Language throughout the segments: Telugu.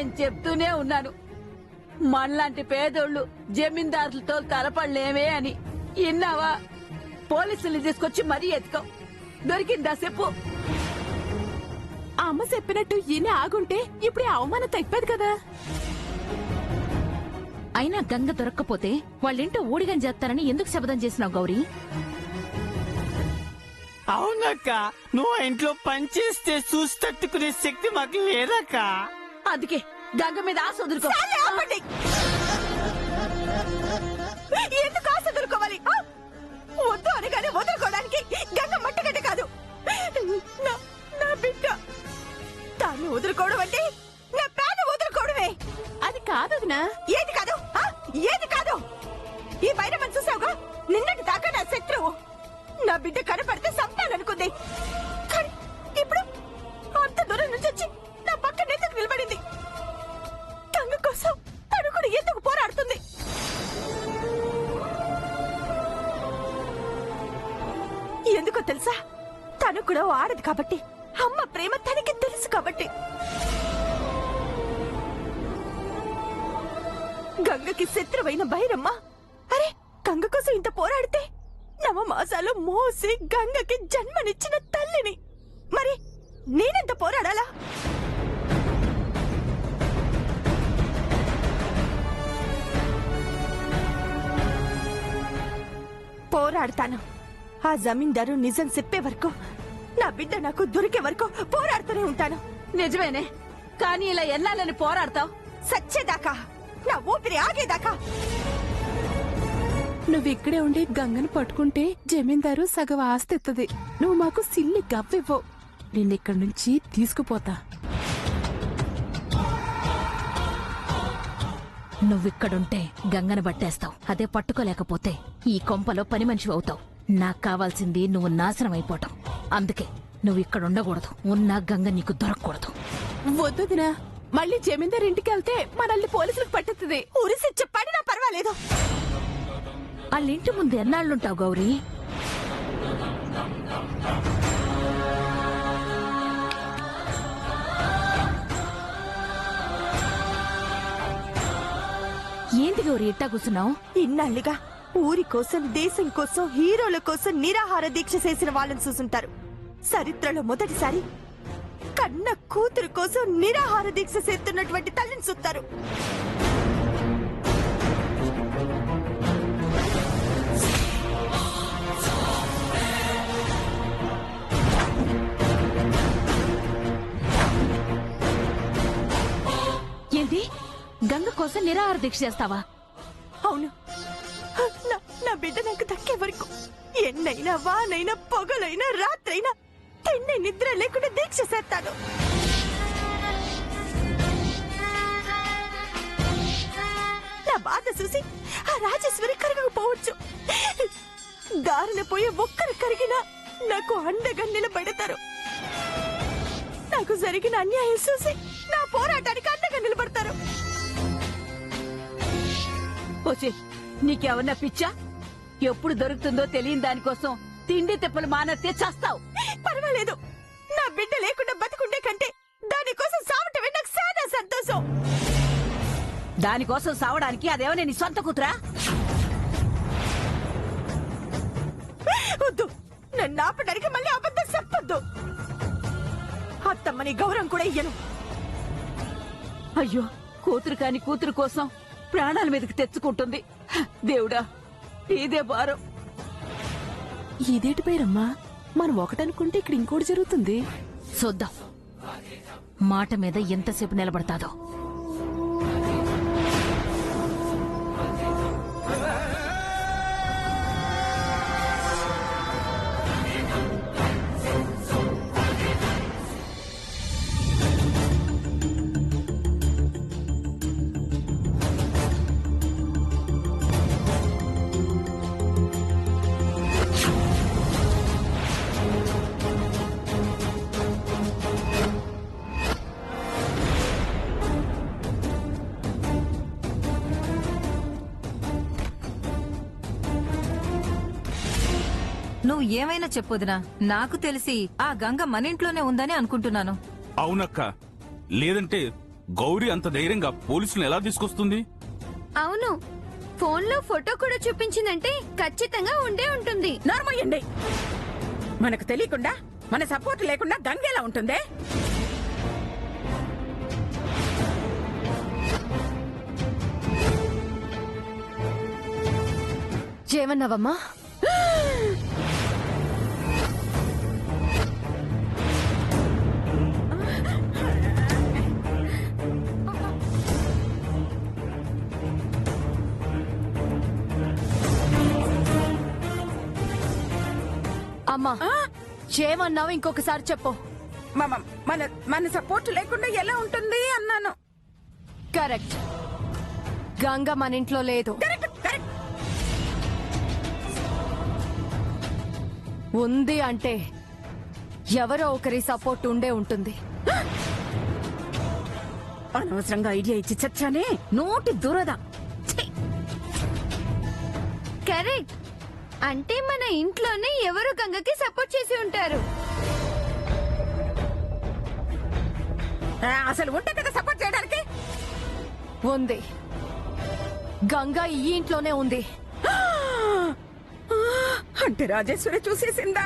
నేను చెప్తూనే ఉన్నాను, మనలాంటి పేదోళ్ళు జమీందారులతో కలపడలేమే అని. ఇన్నావా? పోలీసులు తీసుకొచ్చి మరీ ఎత్తుకో. దొరికిందా చెప్పు? అమ్మ చెప్పినట్టు ఈయన ఆగుంటే ఇప్పుడు అవమానం తప్పేది కదా. అయినా గంగ దొరక్కపోతే వాళ్ళింటో ఊడిగం చేస్తారని ఎందుకు శపథం చేసినావు గౌరీ? అవునక్క, నువ్వు ఇంట్లో పనిచేస్తే చూసి తట్టుకునే శక్తి మాకు లేదక్క. అందుకే గంగ మీద ఆశ వదులుకో. ఎందుకు ఆశ వదులుకోవాలి? వద్దు అనగానే వదులుకోవడానికి గంగ మట్టగడ్డ కాదు, నా బిడ్డ. దాన్ని వదులుకోవడం అంటే నా ప్రాణ వదులుకోవడమే. అది కాదు. ఏది కాదు? ఏది కాదు? ఈ బైరమని చూసావుగా, నిన్నటి దాకా నా శత్రువు. నా బిడ్డ కనపడితే సంపాలనుకుంది. కానీ ఇప్పుడు అంత దూరం నుంచి వచ్చి నా పక్కన ఎందుకు నిలబడింది? గంగ కోసం తను కూడా ఎందుకు పోరాడుతుంది? ఎందుకో తెలుసా? తను కూడా ఆడదు కాబట్టి, అమ్మ ప్రేమ తనకి తెలుసు కాబట్టి. గంగకి శత్రువైన బైరమ్మ అరే గంగ కోసం ఇంత పోరాడితే, నవమాసాలు మోసి గంగకి జన్మనిచ్చిన తల్లిని మరి నేనెంత పోరాడాలా? పోరాడతాను. ఆ జమీందారు నిజం చెప్పే వరకు, నా బిడ్డ నాకు దొరికే వరకు పోరాడుతూనే ఉంటాను. నిజమేనే, కానీ ఇలా ఎన్నాలని పోరాడతావు? సచ్చేదాకా, నా ఊపిరి ఆగేదాకా. నువ్విక్కడే ఉండి గంగను పట్టుకుంటే జమీందారు సగం ఆస్తి ఎత్తది. నువ్వు మాకు సిల్లి గవ్వివ్వవు. నిన్నిక్కడి నుంచి తీసుకుపోతా. నువ్విక్కడుంటే గంగను పట్టేస్తావు. అదే పట్టుకోలేకపోతే ఈ కొంపలో పని మనిషి అవుతావు. నాకు కావాల్సింది నువ్వు నాశనం అయిపోవటం. అందుకే నువ్విక్కడుండకూడదు. ఉన్న గంగ నీకు దొరకకూడదు. వద్దుదినా, మళ్ళీ జమీందారు ఇంటికి వెళ్తే మనల్ని పోలీసులకు పట్టెత్తది. ఉరిసిచ్చి పడినా పర్వాలేదు. వాళ్ళింటి ముందు ఎన్నాళ్ళుంటావు గౌరీ? ఏంటి గౌరీ ఇట్టా కూర్చున్నావు? ఇన్నాళ్లుగా ఊరి కోసం, దేశం కోసం, హీరోల కోసం నిరాహార దీక్ష చేసిన వాళ్ళని చూసుంటారు. చరిత్రలో మొదటిసారి కన్న కూతురు కోసం నిరాహార దీక్ష చేస్తున్నటువంటి తల్లిని చూస్తారు. ఏంటి, గంగ కోసం నిరాహార దీక్ష చేస్తావా? అవును, నా బిడ్డ నాకు దక్కే వరకు ఎన్నైనా, వానైనా, పొగలైనా, రాత్రైనా, తిండి నిద్ర లేకుండా దీక్ష చేస్తాను. నా బాధ చూసి ఆ రాజేశ్వరి కరగకపోవచ్చు. దారిన పోయే ఒక్కరు కరిగినా నాకు అండగా నిలబడతారు. నాకు జరిగిన అన్యాయం చూసి నా పోరాటానికి అండగా నిలబడతారు. వచ్చి నీకేమన్నా పిచ్చా? ఎప్పుడు దొరుకుతుందో తెలియని దానికోసం తిండి తిప్పలు మానతే చస్తావు. పర్వాలేదు, నా బిడ్డ లేకుండా బతుకుండే కంటే దానికోసం సావటమే నాకు చాలా సంతోషం. దానికోసం సావడానికి అదేమో నీ సొంత కూతురా? వద్దు, నన్ను ఆపడానికి మళ్ళీ అబద్ధం చెప్పొద్దు. అత్తమ్మని గౌరవం కూడా ఇయ్యను. అయ్యో, కూతురు కాని కూతురు కోసం ప్రాణాల మీదకి తెచ్చుకుంటుంది. దేవుడా, ఇదే భారం. ఇదేటి బైరమ్మా, మనం ఒకటనుకుంటే ఇక్కడ ఇంకోటి జరుగుతుంది. చూద్దాం మాట మీద ఎంతసేపు నిలబడతాదో. నువ్వు ఏమైనా చెప్పొదినా, నాకు తెలిసి ఆ గంగ మన ఇంట్లోనే ఉందని అనుకుంటున్నాను. అవునక్క, లేదంటే గౌరీ అంత ధైర్యంగా పోలీసులను ఎలా తీసుకొస్తుంది? అవును, ఫోన్లో ఫోటో కూడా చూపించిందంటే ఖచ్చితంగా ఉండే ఉంటుంది. నార్మయ్యండి, మనకు తెలియకుండా మన సపోర్ట్ లేకుండా గంగ ఎలా ఉంటుందే? ఏమన్నావమ్మా? అమ్మా, ఏమన్నావు? ఇంకొకసారి చెప్పు. మన మన సపోర్ట్ లేకుండా ఎలా ఉంటుంది అన్నాను. కరెక్ట్, గంగ మన ఇంట్లో లేదు. Correct correct. ఉంది అంటే ఎవరో ఒకరి సపోర్ట్ ఉండే ఉంటుంది. అనవసరంగా ఐడియా ఇచ్చి చచ్చానే, నోటి దురద. కరెక్ట్, అంటే మన ఇంట్లోనే ఎవరు గంగకి సపోర్ట్ చేసి ఉంటారు. అసలు ఉంటే కదా సపోర్ట్ చేయడానికి. ఉంది, గంగ ఈ ఇంట్లోనే ఉంది. అంటే రాజేశ్వరి చూసేసిందా?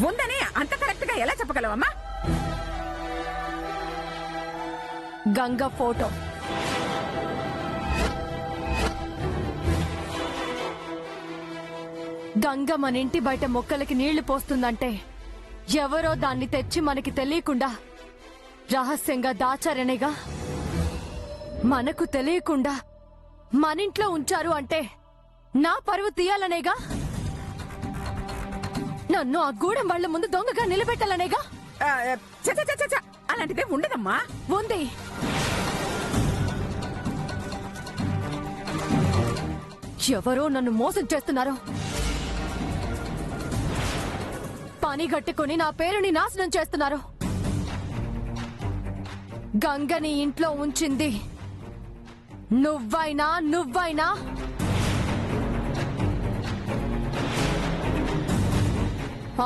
ఉందని అంత కరెక్ట్ గా ఎలా చెప్పగలవమ్మా? గంగ ఫోటో, గంగ మన ఇంటి బయట మొక్కలకి నీళ్లు పోస్తుందంటే ఎవరో దాన్ని తెచ్చి మనకి తెలియకుండా రహస్యంగా దాచారనేగా. మనకు తెలియకుండా మనింట్లో ఉంచారు అంటే నా పరువు తీయాలనేగా. నన్ను ఆ గూడెం వాళ్ల ముందు దొంగగా నిలబెట్టాలనేగా. అలాంటిదే ఉండదమ్మా. ఉంది, ఎవరో నన్ను మోసం చేస్తున్నారు. పని గట్టుకుని నా పేరుని నాశనం చేస్తున్నారు. గంగని ఇంట్లో ఉంచింది నువ్వైనా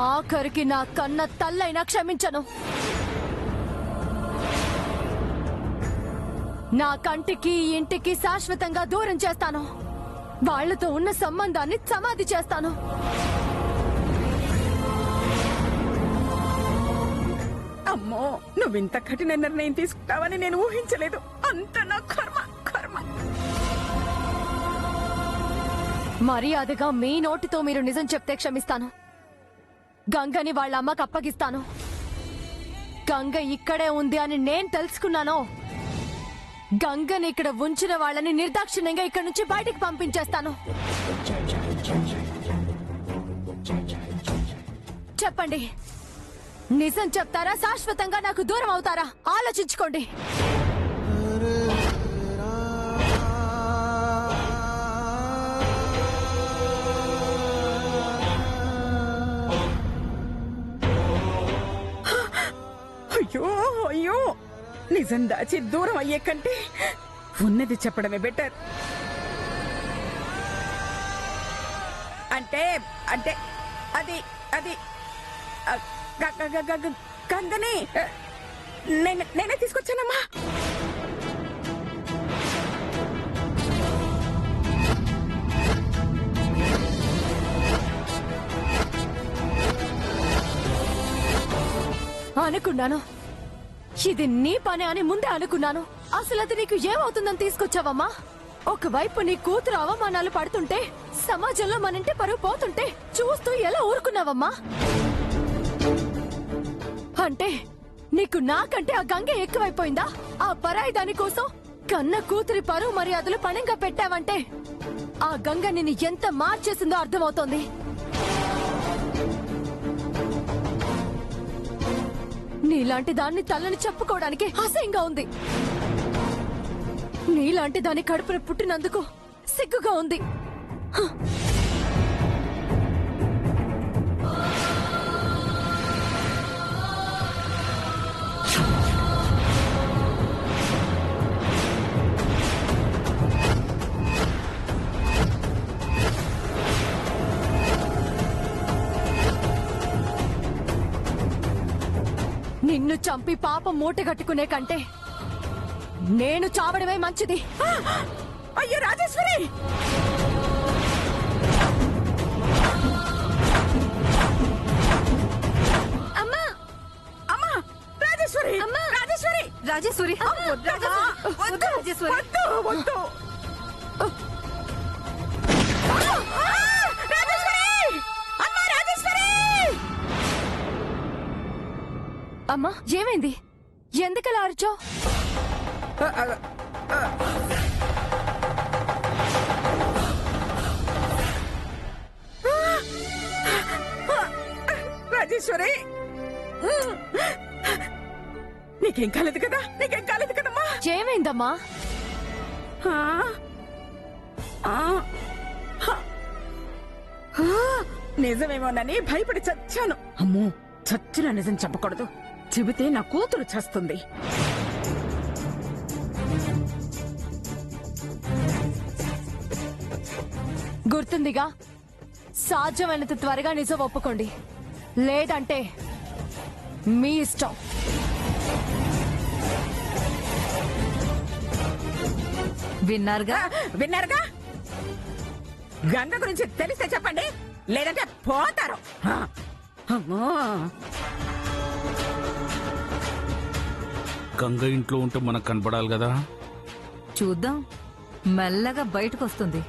ఆఖరికి నా కన్న తల్లైనా క్షమించను. నా కంటికి ఇంటికి శాశ్వతంగా దూరం చేస్తాను. వాళ్లతో ఉన్న సంబంధాన్ని సమాధి చేస్తాను. అమ్మో, నువ్వింత కఠిన నిర్ణయం తీసుకుంటావని నేను ఊహించలేదు. అంత నా కర్మ కర్మ. మర్యాదగా మీ నోటితో మీరు నిజం చెప్తే క్షమిస్తాను. గంగని వాళ్ళ అమ్మకు అప్పగిస్తాను. గంగ ఇక్కడే ఉంది అని నేను తెలుసుకున్నానో గంగని ఇక్కడ ఉంచిన వాళ్ళని నిర్దాక్షిణ్యంగా ఇక్కడ నుంచి బయటికి పంపించేస్తాను. చెప్పండి, నిజం చెప్తారా? శాశ్వతంగా నాకు దూరం అవుతారా? ఆలోచించుకోండి. అయ్యో అయ్యో, నిజం దాచి దూరం అయ్యే కంటే ఉన్నది చెప్పడమే బెటర్. అంటే అంటే అది అది గంగని నేనే తీసుకొచ్చానమ్మా. అనుకున్నాను ఇది నీ పని అని ముందే అనుకున్నాను. అసలు అది నీకు ఏమవుతుందని తీసుకొచ్చావమ్మా? ఒకవైపు నీ కూతురు అవమానాలు పడుతుంటే, సమాజంలో మనింటి పరువు పోతుంటే చూస్తూ ఎలా ఊరుకున్నావమ్మా? అంటే నీకు నాకంటే ఆ గంగ ఎక్కువైపోయిందా? ఆ పరాయి దాని కోసం కన్న కూతురి పరువు మర్యాదలు పణంగా పెట్టావంటే ఆ గంగ నిన్ను ఎంత మార్చేసిందో అర్థమవుతోంది. నీలాంటి దాన్ని తల్లని చెప్పుకోవడానికి అసహ్యంగా ఉంది. నీలాంటి దాని కడుపున పుట్టినందుకు సిగ్గుగా ఉంది. నిన్ను చంపి పాపం మూట కట్టుకునే కంటే నేను చావడమే మంచిది. అయ్యో రాజేశ్వరి, అమ్మా అమ్మా రాజేశ్వరి, అమ్మా! రాజేశ్వరి, రాజేశ్వరి వద్దమ్మా. వద్దు, రాజేశ్వరి. వద్దు, వద్దు. రాజేశ్వరి! అమ్మా రాజేశ్వరి! అమ్మా ఏమైంది? ఎందుకలా అరిచావు? రాజేశ్వరి, నీకేం కాలేదు కదా? నీకేం కాలేదు కదమ్మా? ఏమైందమ్మా? ఆ? ఆ? ఆ, నిజమేమోనని భయపడి చచ్చాను. అమ్మో, చచ్చిన నిజం చెప్పకూడదు. చెబితే నా కూతురు చస్తుంది. గుర్తుందిగా, సాధ్యమైనంత త్వరగా నిజం ఒప్పుకోండి, లేదంటే మీ ఇష్టం. విన్నారుగా? విన్నారుగా? గంగ గురించి తెలిస్తే చెప్పండి, లేదంటే పోతారు. ఆ, అమ్మో. గంగ ఇంట్లో ఉంటే మనకు కనపడాలి కదా. చూద్దాం, మెల్లగా బయటకు వస్తుంది.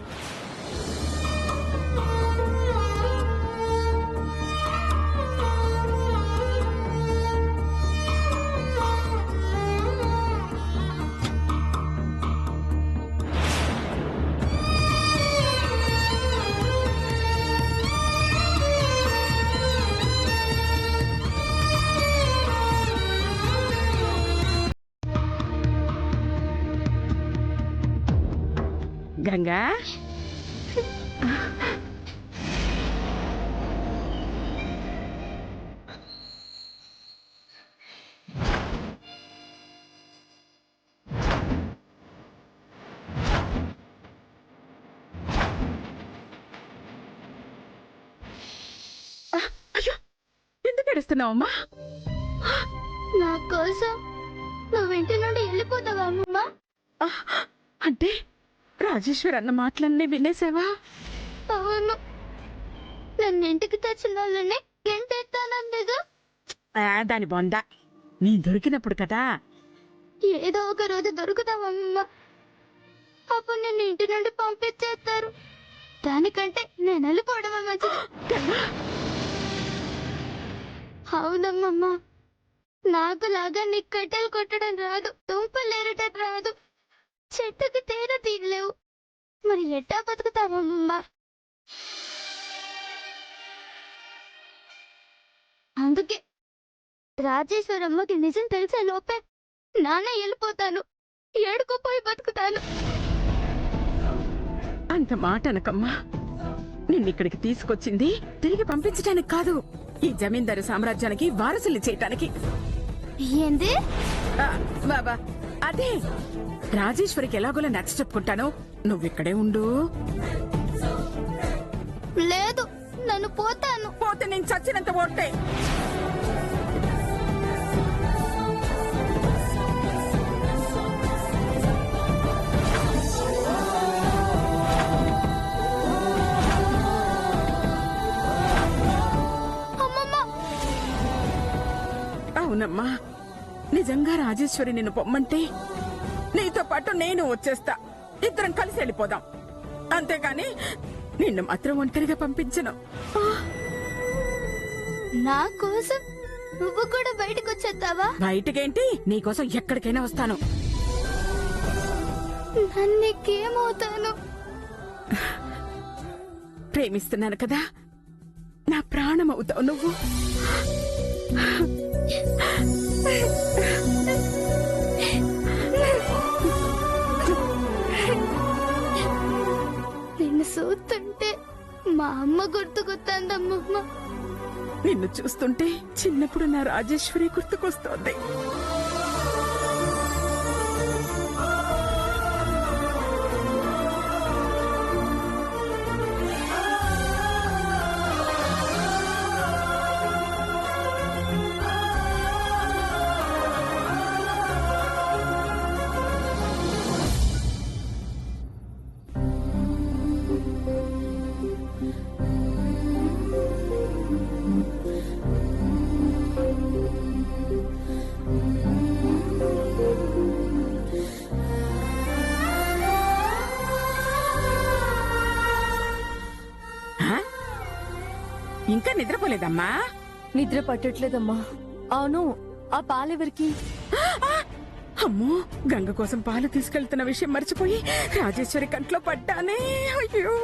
గంగా, అయ్యో, ఎందుకు ఏడుస్తున్నావమ్మా? నా కోసం నువ్వు ఇంటి నుండి వెళ్ళిపోతావా అమ్మమ్మ? అంటే రాజేశ్వర్ అన్న మాటలన్నీ వినేసావా? అవును, నన్ను ఇంటికి తెచ్చిన వాళ్ళని గెంటెత్తానన్నది. దాని బొంద, నీ దొరికినప్పుడు కదా. ఏదో ఒక రోజు దొరుకుతావమ్మమ్మ, అప్పుడు నిన్ను ఇంటి నుండి పంపించేస్తారు. దానికంటే నేను వెళ్ళిపోవడమే మంచిది. అవునమ్మమ్మ, నాకు లాగా నీకు కట్టెలు కొట్టడం రాదు, దుంపలేరటం రాదు, చెట్టుకి తేనె తీయలేవు. మరి ఎట్టా బతుకుతావమ్మా? అందుకే రాజేశ్వరమ్మకి నిజం తెలిసే లోపే నాన్న వెళ్ళిపోతాను, ఏడుకోపోయి బతుకుతాను. అంత మాట అనకమ్మా. నిన్నిక్కడికి తీసుకొచ్చింది తిరిగి పంపించడానికి కాదు, ఈ జమీందారు సామ్రాజ్యానికి వారసుల్ని చేయటానికి. ఏంది? బాబా, అదే రాజేశ్వరికి ఎలాగోలా నచ్చ చెప్పుకుంటాను. నువ్విక్కడే ఉండు. లేదు, నన్ను పోతాను. పోతే నేను చచ్చినంత ఓటే. అవునమ్మా, నిజంగా రాజేశ్వరి నిన్ను పొమ్మంటే నీతో పాటు నేను వచ్చేస్తా. ఇద్దరం కలిసి వెళ్ళిపోదాం. అంతేగాని నిన్ను మాత్రం ఒంటరిగా పంపించను. నా కోసం నువ్వు కూడా బయటకు వచ్చేస్తావా? బయటకేంటి, నీకోసం ఎక్కడికైనా వస్తాను. నన్నేమవుతాను? ప్రేమిస్తున్నాను కదా, నా ప్రాణం అవుతావు నువ్వు. నిన్ను చూస్తుంటే మా అమ్మ గుర్తుకొస్తాందమ్మమ్మ. నిన్ను చూస్తుంటే చిన్నప్పుడు నా రాజేశ్వరి గుర్తుకొస్తోంది. ఇంకా నిద్రపోలేదమ్మా? నిద్ర పట్టట్లేదమ్మా. అవును, ఆ పాలెవరికి? అమ్మో, గంగ కోసం పాలు తీసుకెళ్తున్న విషయం మర్చిపోయి రాజేశ్వరి కంట్లో పడ్డానే. అయ్యో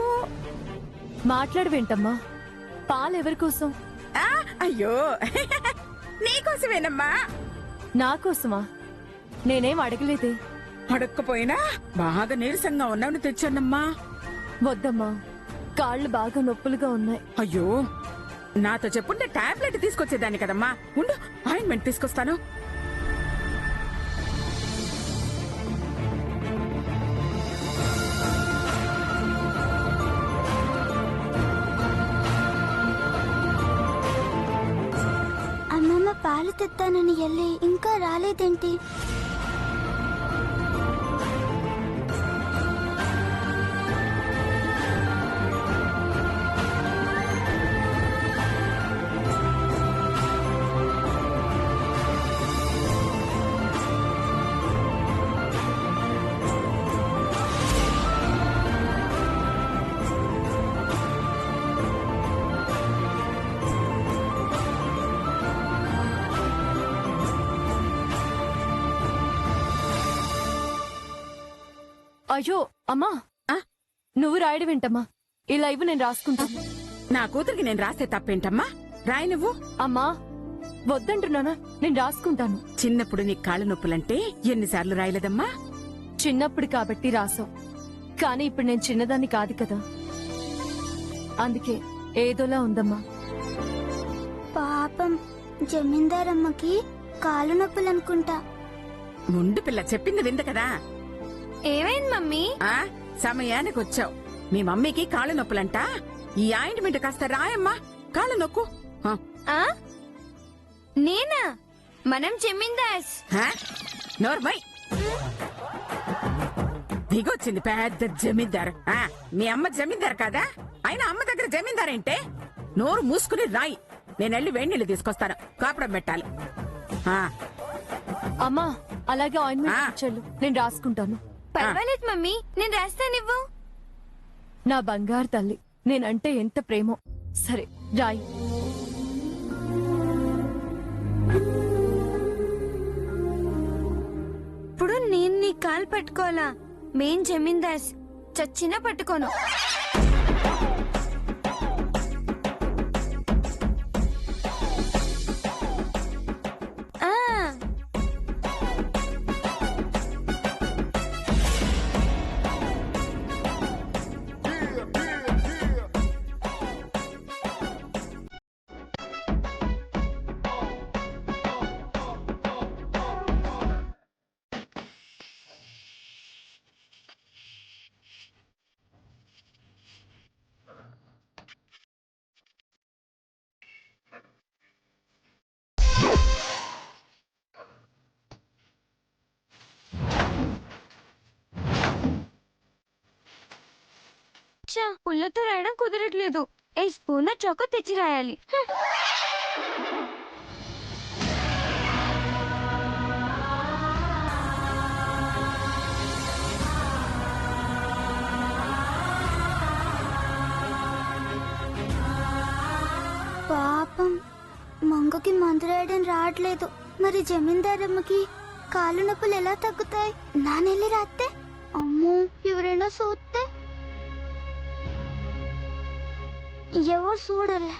మాట్లాడవేంటమ్మా? పాలెవరి కోసం? అయ్యో నీకోసమేనమ్మా. నా కోసమా? నేనేం అడగలేదే. అడక్కపోయినా బాగా నీరసంగా ఉన్నావు, తెచ్చానమ్మా. వద్దమ్మా, కాళ్ళు బాగా నొప్పులుగా ఉన్నాయి. అయ్యో, నాతో చెప్పుంటే టాబ్లెట్ తీసుకొచ్చేదాన్ని కదమ్మా. ఉండు, ఆయింట్మెంట్ తీసుకొస్తాను. అమ్మమ్మ పాలు తెత్తానని వెళ్ళి ఇంకా రాలేదేంటి? అయ్యో అమ్మా, నువ్వు రాయడమేంటమ్మా? ఈ లైవ్ నేను రాసుకుంటాను. నా కూతురికి నేను రాస్తే తప్పేంటమ్మా? రాయి నువ్వు. అమ్మా వద్దంటున్నానా? నేను రాసుకుంటాను. చిన్నప్పుడు నీ కాళ్ళ నొప్పులంటే ఎన్నిసార్లు రాయలేదమ్మా? చిన్నప్పుడు కాబట్టి రాసావు, కానీ ఇప్పుడు నేను చిన్నదాన్ని కాదు కదా, అందుకే ఏదోలా ఉందమ్మా. పాపం జమీందారమ్మకి కాలు నొప్పులనుకుంటా. ముందు పిల్ల చెప్పింది వింద కదా. ఏమైంది మమ్మీ? సమయానికి వచ్చావు. మీ మమ్మీకి కాళ్ళ నొప్పులంట. ఈ ఆయింట్మెంట్ కాస్త రాయమ్మా, కాళ్ళ నొక్కు. నేనా? మనం జమీందాస్. నోర్మై, దిగొచ్చింది పెద్ద జమీందారు. మీ అమ్మ జమీందారు కాదా? అయినా అమ్మ దగ్గర జమీందారేంటే? నోరు మూసుకుని రాయి. నేనెళ్ళి వేడి నీళ్ళు తీసుకొస్తాను, కాపడం పెట్టాలి. అమ్మా అలాగే ఆయింట్మెంట్ చెల్లు, నేను రాసుకుంటాను. పర్వాలేదు మమ్మీ, నేను రాస్తానివ్వు. నా బంగారు తల్లి, నేనంటే ఎంత ప్రేమో. సరే రాయి. ఇప్పుడు నేను నీ కాలు పట్టుకోవాలా? మేం జమీందాస్, చచ్చినా పట్టుకోను. పుల్లతో రాయడం కుదరట్లేదు. ఏ స్పూన్ చాకో తెచ్చి రాయాలి. పాపం మంగకి మందు రాయడం రావట్లేదు. మరి జమీందారమ్మకి కాళ్ళు నొప్పులు ఎలా తగ్గుతాయి? నానెళ్ళి రాస్తే అమ్మో ఎవరైనా చూస్తే ఎవరు చూడలే.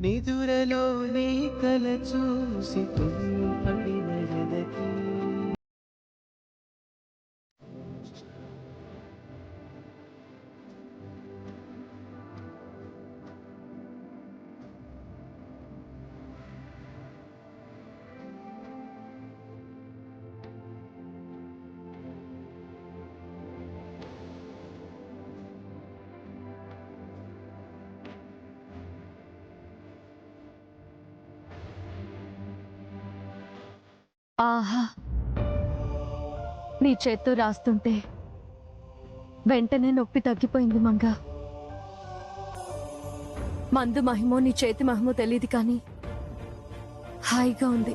నిదురలో నీ కల చూసి పడిన ఎదకి ఆహా, నీ చేత్తో రాస్తుంటే వెంటనే నొప్పి తగ్గిపోయింది మంగ. మందు మహిమో నీ చేతి మహిమో తెలియదు కానీ హాయిగా ఉంది.